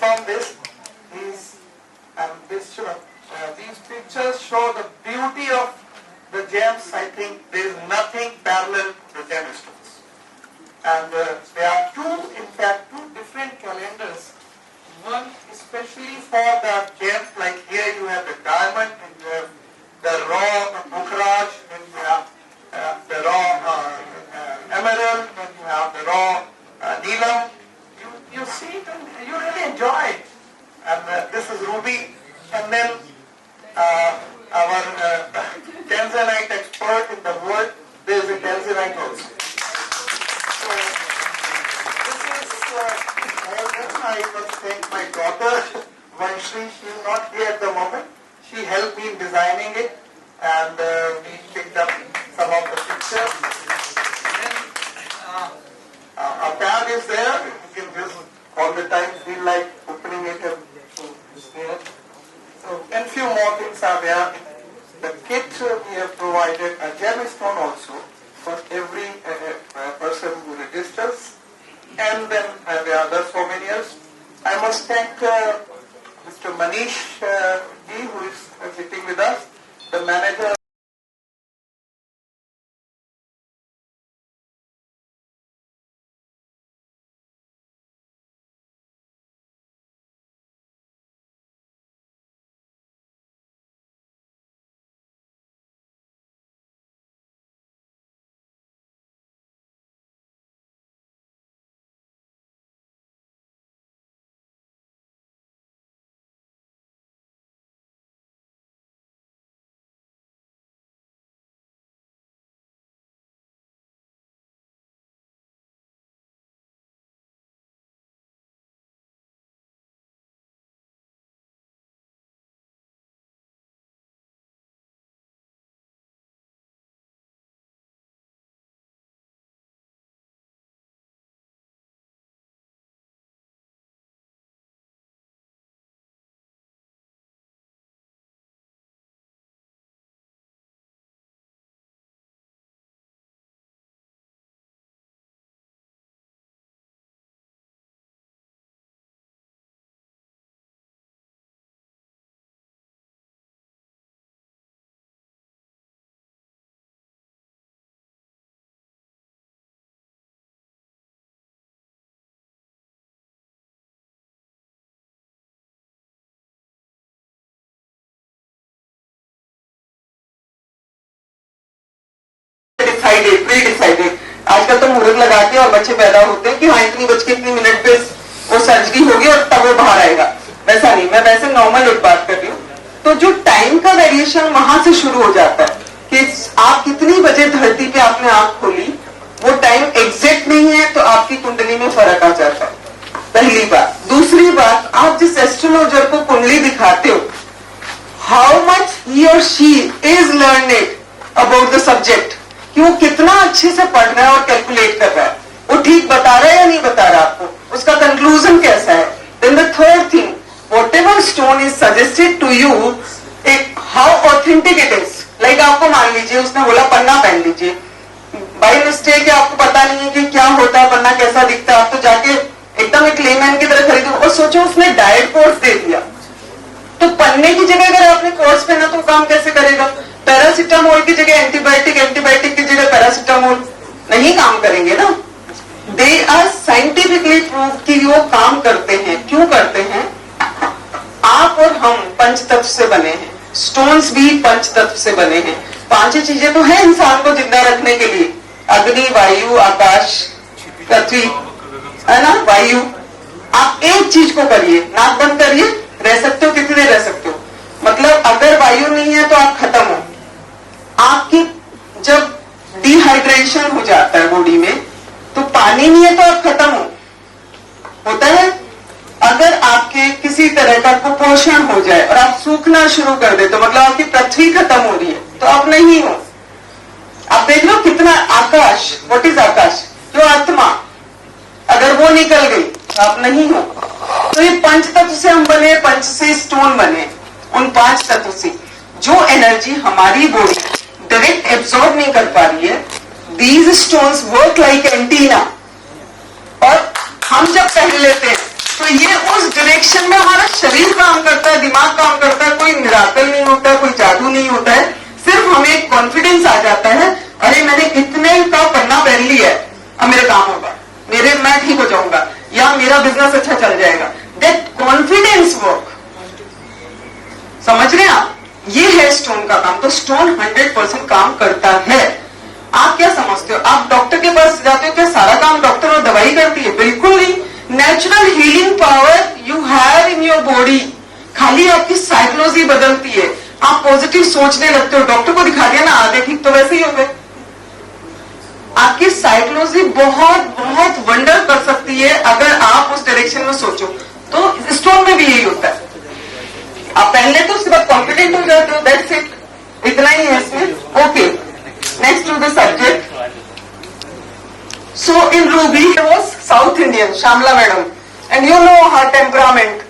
confirm this. These pictures show the beauty of the gems. I think there is nothing parallel to the gemstones. And there are in fact two different calendars. One especially for the gems, like here you have the diamond and you have the raw Bukhraj, and you have the raw emerald, and you have the raw Neelam. You see it and you really enjoy it. And this is ruby. And then our Tanzanite expert in the world, there is a Tanzanite also. So this is I must thank my daughter, Vanshri. She is not here at the moment. She helped me in designing it, and we picked up some of the pictures. Then a tab is there. You can just all the time feel like opening it and it's there. So, and few more things are there. The kit we have provided a gemstone also for every person who registers. And then there are other souvenirs. I must thank Mr. Manish G, who is sitting with us, the manager. Pre-decided आजकल तो मुहूर्त लगाते हैं और बच्चे पैदा होते हैं कि हाँ इतनी बज के इतनी मिनट पे वो सर्जरी होगी और तब वो बाहर आएगा। वैसा नहीं, मैं वैसे नॉर्मल एक बात कर रही हूँ। तो जो टाइम का वेरिएशन वहां से शुरू हो जाता है कि आप कितनी बजे धरती पे आपने आंख खोली, वो टाइम एग्जैक्ट नहीं है तो आपकी कुंडली में फर्क आ जाता है, पहली बात। दूसरी बात, आप जिस एस्ट्रोलॉजर को कुंडली दिखाते हो, हाउ मच ही और she is learned about the subject, कि वो कितना अच्छे से पढ़ रहा है और कैलकुलेट कर रहा है, वो ठीक बता रहा है या नहीं बता रहा आपको, उसका कंक्लूजन कैसा है। Then the third thing, whatever stone is suggested to you, how authentic it is. Like आपको मान लीजिए उसने बोला पन्ना पहन लीजिए, बाई मिस्टेक आपको पता नहीं है कि क्या होता है पन्ना, कैसा दिखता है, आप तो जाके एकदम एक लेमैन की तरह खरीदो और सोचो उसने डाइट कोर्स दे दिया, तो पन्ने की जगह अगर आपने कोर्स पहना तो काम कैसे करेगा। पैरासिटामोल की जगह एंटीबायोटिक, एंटीबायोटिक की जगह पैरासिटामोल, नहीं काम करेंगे ना। दे आर साइंटिफिकली प्रूव कि वो काम करते हैं। क्यों करते हैं? आप और हम पंचतत्व से बने हैं, स्टोन्स भी पंचतत्व से बने हैं। पांच चीजें तो है इंसान को जिंदा रखने के लिए, अग्नि, वायु, आकाश, पृथ्वी, है ना, वायु। आप एक चीज को करिए, नाक बंद करिए, रह सकते हो, कितने रह सकते हो। मतलब अगर वायु नहीं है तो आप खत्म हो। आपकी जब डिहाइड्रेशन हो जाता है बॉडी में, तो पानी नहीं है तो आप खत्म हो, होता है। अगर आपके किसी तरह का कुपोषण हो जाए और आप सूखना शुरू कर दे, तो मतलब आपकी पृथ्वी खत्म हो रही है, तो आप नहीं हो। आप देख लो कितना आकाश, व्हाट इज आकाश, जो आत्मा, अगर वो निकल गई तो आप नहीं हो। तो ये पंच तत्व से हम बने, पंच से स्टोन बने। उन पांच तत्व से जो एनर्जी हमारी बॉडी डायरेक्ट एब्सॉर्ब नहीं कर पा रही है, these stones work like antenna, और हम जब पहन लेते हैं तो ये उस डायरेक्शन में हमारा शरीर काम करता है, दिमाग काम करता है, कोई मिराकल नहीं होता है, कोई जादू नहीं होता है, सिर्फ हमें एक कॉन्फिडेंस आ जाता है, अरे मैंने इतने का पन्ना पहन लिया है, अब मेरा काम होगा, मैं ठीक हो जाऊंगा, या मेरा बिजनेस अच्छा चल जाएगा। दैट कॉन्फिडेंस वर्क, समझ रहे हैं आप? ये है स्टोन का काम। तो स्टोन 100% काम करता है। आप क्या समझते हो? आप डॉक्टर के पास जाते हो, क्या सारा काम डॉक्टर और दवाई करती है? बिल्कुल नहीं। Natural healing power you have in your body. खाली आपकी साइकोलॉजी बदलती है, आप पॉजिटिव सोचने लगते हो। डॉक्टर को दिखा दिया ना, आधे ठीक तो वैसे ही हो गए। आपकी साइकोलॉजी बहुत बहुत वंडर कर सकती है अगर आप उस डायरेक्शन में सोचो। तो स्टोन में भी यही होता है, आप पहन लेते हो, उसके बाद कॉन्फिडेंट हो जाते हो। दैट्स इट, इतना ही है इसमें। Okay, next to the subject. So in Ruby was South Indian, Shyamala madam, and you know her temperament.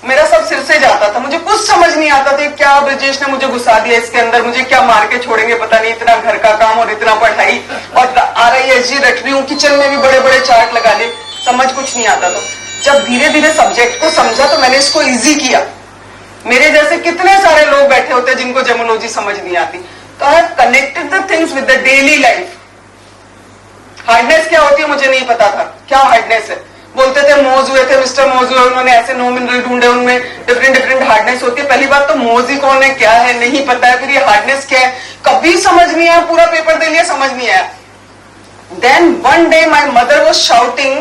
मेरा सब सिर से जाता था, मुझे कुछ समझ नहीं आता था, क्या ब्रजेश ने मुझे घुसा दिया इसके अंदर, मुझे क्या मार के छोड़ेंगे पता नहीं, इतना घर का काम और इतना पढ़ाई, और RISG रट रही हूँ, किचन में भी बड़े बड़े चार्ट लगा ले, समझ कुछ नहीं आता था। जब धीरे धीरे सब्जेक्ट को समझा तो मैंने इसको इजी किया। मेरे जैसे कितने सारे लोग बैठे होते हैं जिनको जेमोलॉजी समझ नहीं आती। तो I have connected the things with the daily life. Hardness क्या होती है मुझे नहीं पता था, क्या हार्डनेस है। बोलते थे मोज हुए थे, मिस्टर मोज हुए, उन्होंने ऐसे 9 मिनरल ढूंढे, उनमें डिफरेंट हार्डनेस होती है। पहली बात तो मोज ही कौन है, क्या है, नहीं पता है। फिर ये हार्डनेस क्या है, कभी समझ नहीं आया, पूरा पेपर दे लिया, समझ नहीं आया। Then one day my mother was shouting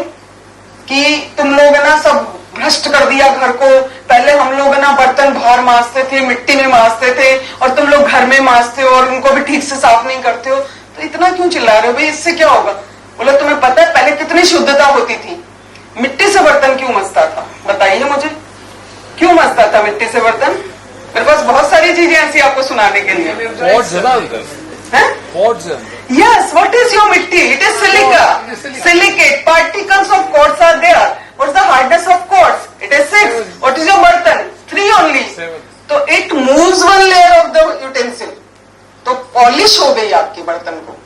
कि तुम लोग है ना सब भ्रष्ट कर दिया घर को। पहले हम लोग ना बर्तन बाहर मांजते थे, मिट्टी में मांजते थे, और तुम लोग घर में मांजते हो और उनको भी ठीक से साफ नहीं करते हो, तो इतना क्यों चिल्ला रहे हो भाई, इससे क्या होगा? बोले तुम्हें पता है पहले कितनी शुद्धता होती थी, मिट्टी से बर्तन क्यों मजता था? बताइए मुझे, क्यों मजता था मिट्टी से बर्तन? मेरे पास बहुत सारी चीजें ऐसी आपको सुनाने के लिए। Yes, what is your mitti? It is silica, silicate. Particles of quartz are there. What's the hardness of quartz? It is 6. What is your burden? 3 only. 7. तो it moves one layer of the utensil. तो polish हो गई आपके बर्तन को,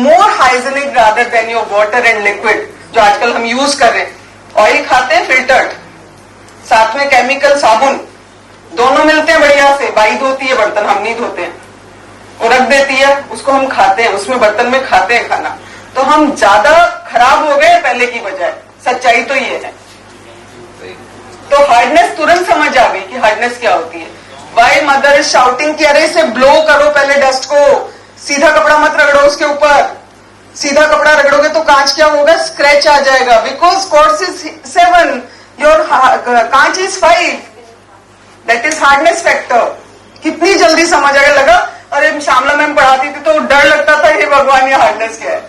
more hygienic rather than your water and liquid जो आजकल हम यूज कर रहे हैं। ऑयल खाते हैं फिल्टर्ड, साथ में केमिकल साबुन, दोनों मिलते हैं बढ़िया से। बाई धोती है बर्तन, हम नहीं धोते हैं, वो रख देती है, उसको हम खाते हैं, उसमें बर्तन में खाते हैं खाना। तो हम ज्यादा खराब हो गए पहले की बजाय, सच्चाई तो ये है। तो हार्डनेस तुरंत समझ आ गई कि हार्डनेस क्या होती है। वाई मदर इज शाउटिंग कि अरे इसे ब्लो करो पहले डस्ट को, सीधा कपड़ा मत रगड़ो उसके ऊपर, सीधा कपड़ा रगड़ोगे तो कांच क्या होगा, स्क्रैच आ जाएगा। बिकॉज कोर्स इज 7, योर कांच is 5, that is hardness factor. कितनी जल्दी समझ आगे लगा। अरे श्यामला मैम पढ़ाती थी तो डर लगता था, हे भगवान ये हार्डनेस क्या है।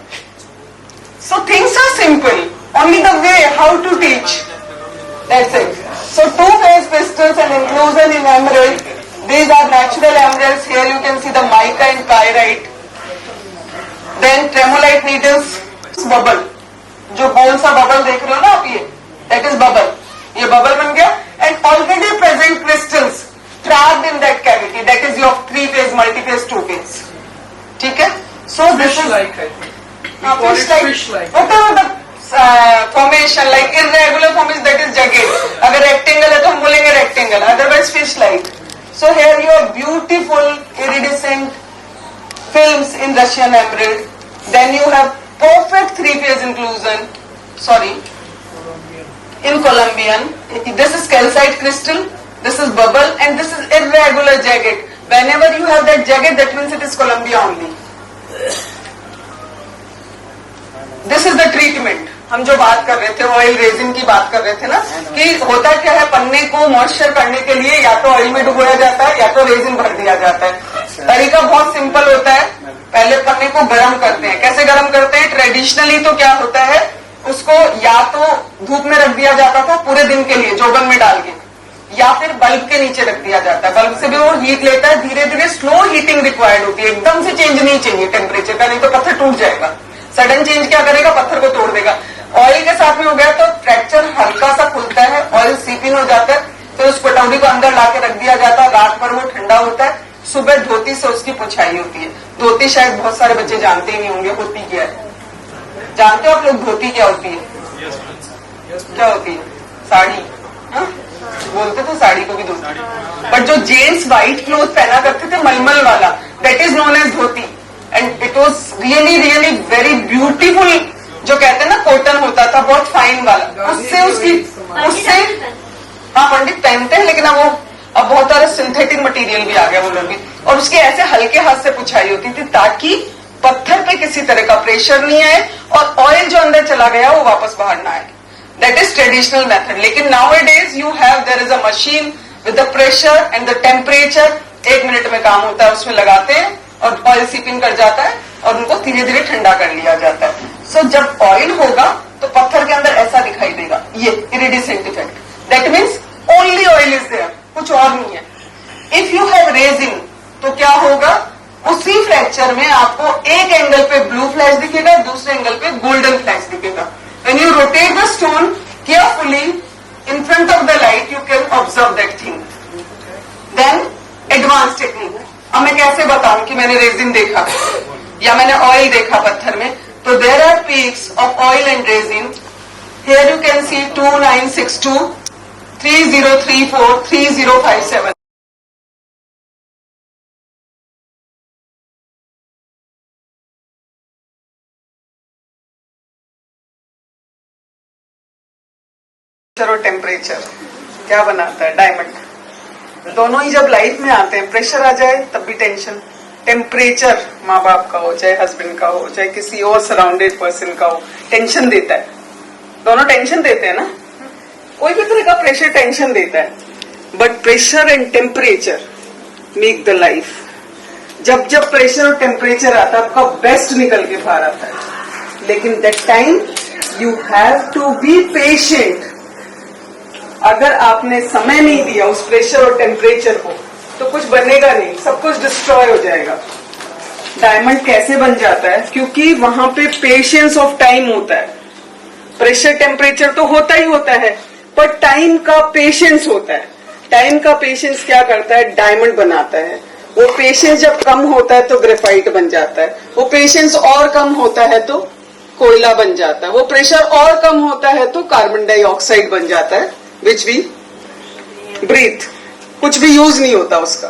So things are simple, only the way how to teach, that's it. So 2 phase crystals and inclusion in emerald. These are natural emeralds. Here you can see the mica and pyrite. Then tremolite needles, bubble, जो गोल सा bubble देख रहे हो ना आप, ये that is bubble, ये bubble बन गया। And already present crystals trapped in that cavity, that is your 3 phase, multi-phase, 2 phase. ठीक है? So this is like fish like, whatever the formation, like irregular form is that is jagged. अगर rectangle है तो हम बोलेंगे rectangle, otherwise fish like. So here you have beautiful iridescent films in Russian emerald. Then you have perfect 3 phase inclusion. Sorry, in Colombian. This is calcite crystal. This is bubble and this is irregular jagged. Whenever you have that jagged, that means it is Columbia only. This is the treatment. हम जो बात कर रहे थे oil resin की बात कर रहे थे ना, कि होता क्या है, पन्ने को मॉइस्चर करने के लिए या तो ऑयल में डुबोया जाता है या तो रेजिन भर दिया जाता है। तरीका बहुत सिंपल होता है, पहले पन्ने को गर्म करते हैं। कैसे गर्म करते हैं? ट्रेडिशनली तो क्या होता है, उसको या तो धूप में रख दिया जाता था पूरे दिन के लिए जोबन में डाल के, या फिर बल्ब के नीचे रख दिया जाता है। बल्ब से भी वो हीट लेता है, धीरे धीरे स्लो हीटिंग रिक्वायर्ड होती है, एकदम से चेंज नहीं चाहिए टेम्परेचर का, नहीं तो पत्थर टूट जाएगा। सडन चेंज क्या करेगा, पत्थर को तोड़ देगा। ऑयल के साथ में हो गया तो फ्रैक्चर हल्का सा खुलता है, ऑयल सीप इन हो जाता है, फिर उस कटोरी को अंदर लाके रख दिया जाता है, रात भर वो ठंडा होता है, सुबह धोती से उसकी पुछाई होती है। धोती शायद बहुत सारे बच्चे जानते ही नहीं होंगे होती क्या है। जानते हो आप लोग धोती क्या होती है? क्या होती है? साड़ी, हाँ? बोलते थे साड़ी को भी धोती, बट जो जेंट्स व्हाइट क्लोथ पहना करते थे मलमल वाला, that is known as dhoti, and it was really really very beautiful. जो कहते हैं ना कॉटन होता था बहुत फाइन वाला, उससे हाँ पंडित पहनते हैं, लेकिन अब बहुत सारे सिंथेटिक मटेरियल भी आ गया वो लोग भी, और उसके ऐसे हल्के हाथ से पुछाई होती थी ताकि पत्थर पे किसी तरह का प्रेशर नहीं आए और ऑयल जो अंदर चला गया वो वापस बाहर ना आए। That is traditional method. लेकिन nowadays you have there is a machine with the pressure and the temperature, 1 minute में काम होता है, उसमें लगाते हैं और ऑयल सीप इन कर जाता है और उनको धीरे धीरे ठंडा कर लिया जाता है। सो जब ऑयल होगा तो पत्थर के अंदर ऐसा दिखाई देगा, ये iridescent effect. That means only oil is there, कुछ और नहीं है। इफ यू हैव रेजिन तो क्या होगा, उसी फ्रैक्चर में आपको एक एंगल पे ब्लू फ्लैश दिखेगा, दूसरे एंगल पे गोल्डन फ्लैश दिखेगा। When you rotate the stone carefully in front of the light you can observe that thing. Then advance technique. अब मैं कैसे बताऊं कि मैंने रेजिन देखा या मैंने ऑयल देखा पत्थर में, तो there are peaks of oil and resin. Here you can see 2962, 3034, 3057। और टेम्परेचर क्या बनाता है, डायमंड। दोनों ही जब लाइफ में आते हैं, प्रेशर आ जाए तब भी टेंशन, टेम्परेचर माँ बाप का हो, चाहे हस्बैंड का हो, चाहे किसी और सराउंडेड पर्सन का हो, टेंशन देता है। दोनों टेंशन देते हैं ना, कोई भी तरह का प्रेशर टेंशन देता है, but pressure and temperature make the life. जब जब प्रेशर और टेम्परेचर आता है आपका बेस्ट निकल के बाहर आता है, लेकिन that time you have to be patient. अगर आपने समय नहीं दिया उस प्रेशर और टेम्परेचर को तो कुछ बनेगा नहीं, सब कुछ डिस्ट्रॉय हो जाएगा। डायमंड कैसे बन जाता है, क्योंकि वहां पे पेशेंस ऑफ टाइम होता है। प्रेशर टेम्परेचर तो होता ही होता है, पर टाइम का पेशेंस होता है। टाइम का पेशेंस क्या करता है, डायमंड बनाता है। वो पेशेंस जब कम होता है तो ग्रेफाइट बन जाता है, वो पेशेंस और कम होता है तो कोयला बन जाता है, वो प्रेशर और कम होता है तो कार्बन डाइऑक्साइड बन जाता है, विच वी ब्रीथ। कुछ भी यूज नहीं होता उसका।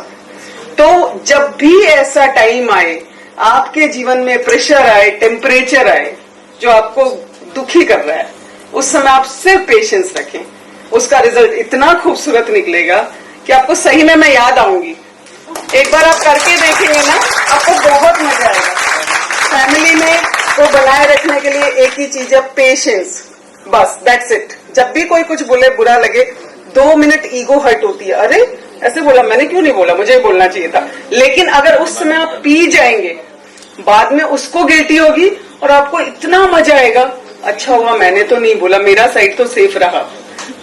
तो जब भी ऐसा टाइम आए, आपके जीवन में प्रेशर आए, टेम्परेचर आए जो आपको दुखी कर रहा है, उस समय आप सिर्फ पेशेंस रखें, उसका रिजल्ट इतना खूबसूरत निकलेगा कि आपको सही में मैं याद आऊंगी। एक बार आप करके देखेंगे ना, आपको बहुत मजा आएगा। फैमिली में को बनाए रखने के लिए एक ही चीज है, पेशेंस, बस दैट्स इट। जब भी कोई कुछ बोले, बुरा लगे, 2 मिनट ईगो हर्ट होती है, अरे ऐसे बोला, मैंने क्यों नहीं बोला, मुझे बोलना चाहिए था। लेकिन अगर उस समय आप पी जाएंगे, बाद में उसको गिल्टी होगी और आपको इतना मजा आएगा, अच्छा हुआ मैंने तो नहीं बोला, मेरा साइड तो सेफ रहा।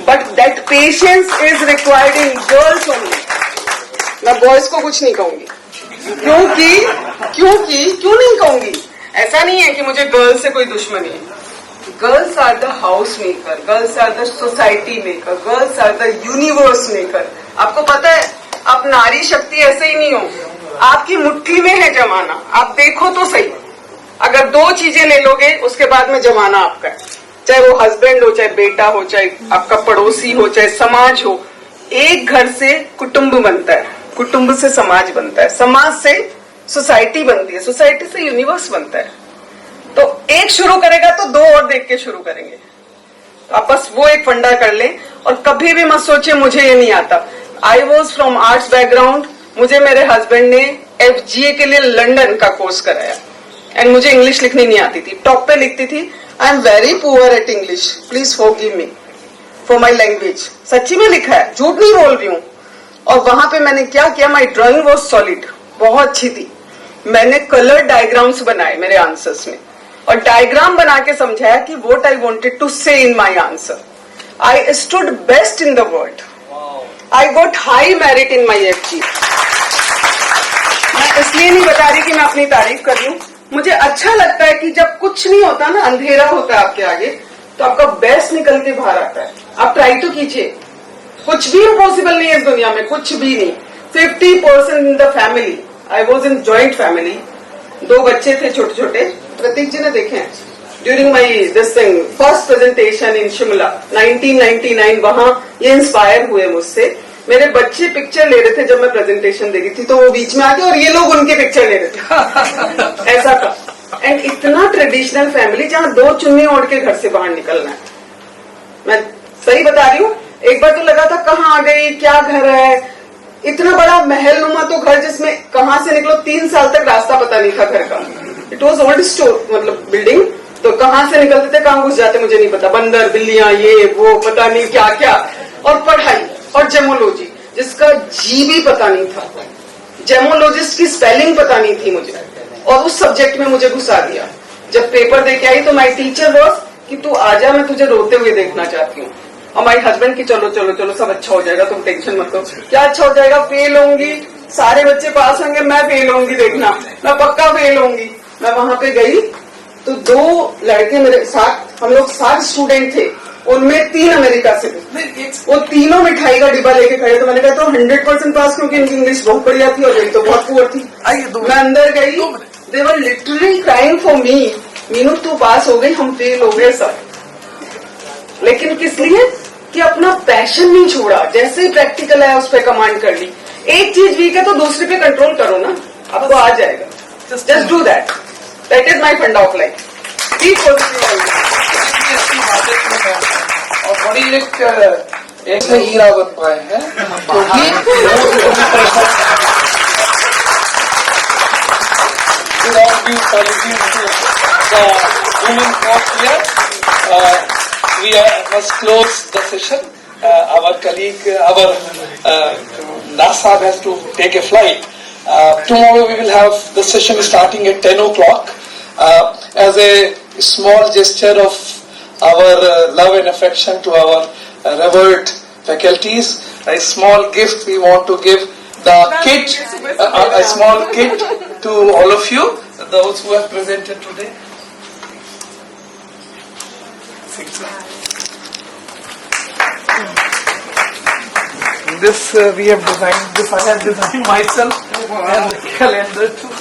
But that patience is required in girls only. मैं बॉयज को कुछ नहीं कहूंगी, क्यों नहीं कहूंगी, ऐसा नहीं है कि मुझे गर्ल्स से कोई दुश्मनी है। Girls are the house maker, girls are the society maker, girls are the universe maker. आपको पता है, आप नारी शक्ति ऐसे ही नहीं हो, आपकी मुट्ठी में है जमाना। आप देखो तो सही, अगर 2 चीजें ले लोगे उसके बाद में जमाना आपका है, चाहे वो हस्बैंड हो, चाहे बेटा हो, चाहे आपका पड़ोसी हो, चाहे समाज हो। एक घर से कुटुंब बनता है, कुटुंब से समाज बनता है, समाज से सोसाइटी बनती है, सोसाइटी से यूनिवर्स बनता है। तो एक शुरू करेगा तो 2 और देख के शुरू करेंगे। तो आप बस वो एक फंडा कर लें और कभी भी मत सोचिए मुझे ये नहीं आता। I was from arts background, मुझे मेरे हस्बैंड ने FGA के लिए लंदन का कोर्स कराया, एंड मुझे इंग्लिश लिखनी नहीं आती थी, टॉप पे लिखती थी। I am very poor at English, please forgive me for my language. सच्ची में लिखा है, झूठ नहीं बोल रही हूँ। और वहां पे मैंने क्या किया, माई ड्राइंग वॉज सॉलिड, बहुत अच्छी थी। मैंने कलर डायग्राम्स बनाए मेरे आंसर्स में, और डायग्राम बना के समझाया कि व्हाट आई वांटेड टू से in my answer. I stood best in the world, I got high merit in my FG। मैं इसलिए नहीं बता रही कि मैं अपनी तारीफ कर रही हूँ, मुझे अच्छा लगता है कि जब कुछ नहीं होता ना, अंधेरा होता है आपके आगे, तो आपका बेस्ट निकल के बाहर आता है। आप ट्राई तो कीजिए, कुछ भी इम्पॉसिबल नहीं है इस दुनिया में, कुछ भी नहीं। 50% in the family, I was in joint family, 2 बच्चे थे छोटे छोटे, प्रतीक जी ने देखे हैं, during my this thing first presentation इन शिमला 1999, वहां ये इंस्पायर हुए मुझसे। मेरे बच्चे पिक्चर ले रहे थे जब मैं प्रेजेंटेशन दे रही थी, तो वो बीच में आके और ये लोग उनके पिक्चर ले रहे थे ऐसा था। एंड इतना ट्रेडिशनल फैमिली जहां 2 चुन्नी ओढ़ के घर से बाहर निकलना है। मैं सही बता रही हूँ, एक बार तो लगा था कहाँ आ गई, क्या घर है, इतना बड़ा महल नुमा तो घर जिसमें कहाँ से निकलो 3 साल तक रास्ता पता नहीं था घर का। इट वॉज ओल्ड स्टोर, मतलब बिल्डिंग, तो कहाँ से निकलते थे कहाँ घुस जाते मुझे नहीं पता, बंदर बिल्लियां ये वो पता नहीं क्या क्या। और पढ़ाई और जेमोलॉजी जिसका जी भी पता नहीं था, जेमोलॉजिस्ट की स्पेलिंग पता नहीं थी मुझे, और उस सब्जेक्ट में मुझे घुसा दिया। जब पेपर देके आई तो माई टीचर वॉज कि तू आजा, मैं तुझे रोते हुए देखना चाहती हूँ। और माई हस्बैंड की चलो चलो चलो सब अच्छा हो जाएगा, तुम टेंशन मत लो। क्या अच्छा हो जाएगा, फेल होंगी, सारे बच्चे पास होंगे, मैं फेल होंगी, देखना मैं पक्का फेल होंगी। मैं वहां पे गई तो 2 लड़के मेरे साथ, हम लोग 7 स्टूडेंट थे, उनमें 3 अमेरिका से थे। वो तीनों मिठाई का डिब्बा लेके खड़े, तो मैंने कहा तो 100% पास, क्योंकि इनकी इंग्लिश बहुत बढ़िया थी और मेरी तो बहुत पुअर थी। मैं अंदर गई, they were literally crying for me, Meenu तू पास हो गई, हम फेल हो गए सब। लेकिन किस लिए कि अपना पैशन नहीं छोड़ा, जैसे ही प्रैक्टिकल है उस पर कमांड कर ली। एक चीज वीक है तो दूसरे पे कंट्रोल करो ना, आपको आ जाएगा। Just do that, that is my फंडा ऑफ लाइफ। B positive. और बड़ी एक हीरा बन पाए हैं, we must close the session. Our colleague, NASA has to take a flight. Tomorrow we will have the session starting at 10 o'clock. As a small gesture of our love and affection to our revered faculties, a small gift we want to give the kit, a small kit to all of you, those who have presented today. This we have designed. This I have designed myself, and the calendar too.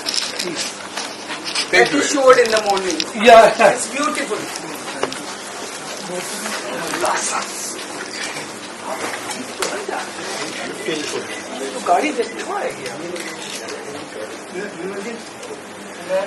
That you showed in the morning. Yeah, It's beautiful. गाड़ी देखने को आएगी। मैं